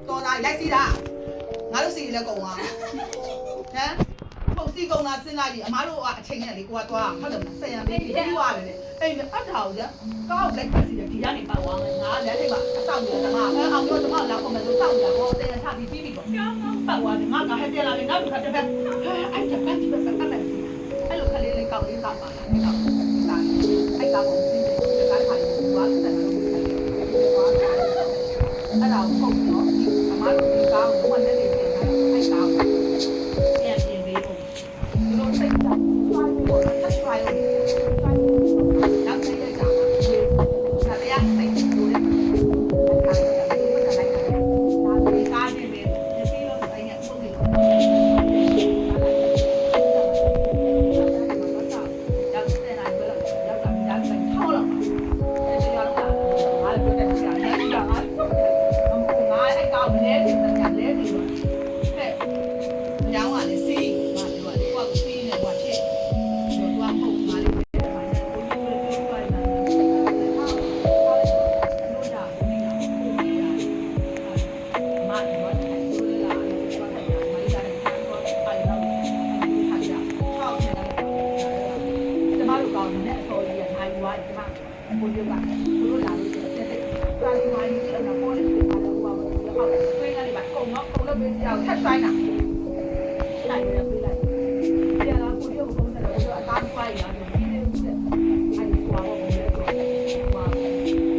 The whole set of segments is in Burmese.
တော်လာလိုက်စီတာငါတို့စီလည်းကုန်သွားဟမ်ပုံစီကုန်တာစဉ်းစားကြည့်အမားတို့ကအချိန်နဲ့လေကိုကသွားဟုတ်တယ်မလားဆက်ရပြီးပြီးသွားတယ်လေအဲ့အတ်ထောင်ကြကောက်လိုက်ပတ်စီတယ်ဒီကနေပတ်သွားမယ်ငါလက်ထိပ်မှာအဆောက်ရဓမ္မအောင်ပြောဓမ္မလာဖို့မယ်ဆိုစောက်ရဟောတဲ့ထပြီးပြီးပြီပေါ့ပတ်သွားတယ်ငါကဟဲ့ပြန်လာပြီနောက်တစ်ခါတစ်ဖက်အဲ့တပတ်ဒီပတ်ပတ်မယ်အဲ့လိုခလေးလေးကောက်လေးစောက်ပါလားအဲ့ကောက်ဒါအဲ့ကောက်ကိုစီးတယ်ဒီကားထိုင်ဘူးဘာဆက်လို့အဲ့ဒါကိုပုံတော့အမားတို့ဒီကောက်ကိုတော့လက်လေးပြန်ထားအဲ့ကောက်ပြန်ပြင်ပေးဖို့ဒီလိုစိတ်သာသွားပြီးတော့ဆက်ဆွားလို့နောက်ဆက်ရကြပါဒါတရားစိတ်လို့လေအဲ့ဒါကိုလိုက်တာဒါဒီကားနဲ့ပဲဒီလိုတိုင်းနဲ့ပုံလေးထက်ဆိုင်တာလိုက်ရပေးလိုက်ပြန်လာကိုရုပ်ပုံစံတော့အသားပွားရရတယ်ဒီလိုမျိုးအဲ့ဒီကွာဘောဘယ်လိုလဲကွာ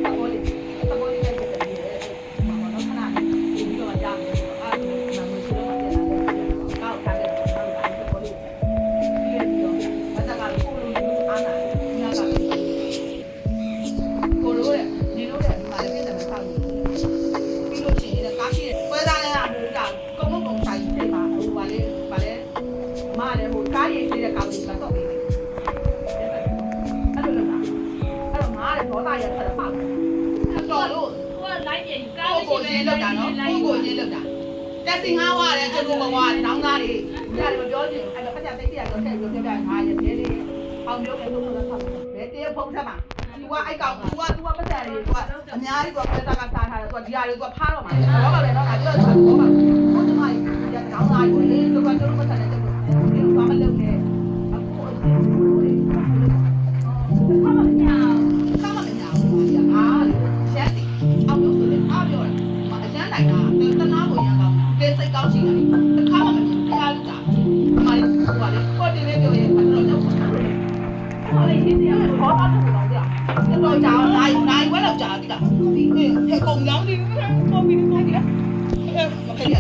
ဘောလေးလိုက်တဲ့ဒီမှာတော့ခဏဒီလိုကြောက်နေအဲ့ဒါမှမရှိတော့ပြန်လာတယ်ကောက်ထားတယ်တော့အဲ့ဘောလေးဒီလိုမျိုးဘာသာကကိုလိုမျိုးအားနာညာကကိုလိုရဲ့နေလို့တဲ့ဒီမှာလည်းပြင်တယ်မဆောက်ဘူးပြီးလို့ရှိရင်ကားရှိတယ်ပွဲသားလည်းအမှုကြောက်ကုန်ဆိုင်ပြပါဟိုပါလေမလည်းဟိုကားရိပ်သေးတဲ့ကောင်းကြီးကတော့ပြီးပြီအဲ့လိုလုပ်တာအဲ့တော့ငါလည်းဒေါသရထွက်ပါအဲ့တော့လို့ကိုကလိုက်ပြင်ကားကိုရေးလောက်တာနော်ကိုရေးလောက်တာတက်စီငါးဝါတယ်ကျွန်တော်ဘဝတောင်းသားတွေညာတွေမပြောချင်အဲ့တော့ဖက်ချက်သိပြတော့ထည့်ပြောပြငါရဲ့လေးအောင်ပြောတယ်လို့ပြောတာဘယ်တရဖုံးဆက်မှာသူကအဲ့ကောင်သူကပတ်သက်တယ်သူကအများကြီးသူကပတ်သက်ကစားထားတယ်သူကဒီဟာတွေသူကဖားတော့မှာတော့ပါပဲတော့ငါပြောတာတော့ပါဘုရားမကြီးကတောင်းလာอยู่လေသူကကျွန်တော်ပတ်သက်တယ်သူကဘာမှလုပ်နေအခုအစ်ကိုတွေခါမမညာအားရှက်တီအောင်လို့ဆိုလေအားပြောတာအကျန်းလိုက်တာတနာကိုရန်ကောင်းတေးစိတ်ကောင်းရှိတယ်ခါမမညာအားတာအမလေးဟိုပါလေကိုတင်လေးပြောရင်ဘာလို့တော့ဟောလေဒီတရားကိုဘောတာထုတ်တော့ကြာတော်ကြာနိုင်ဝဲလောက်ကြာပြီလားဒီအကုန်ရောင်းနေပုံပြီးနေတယ်မခေရ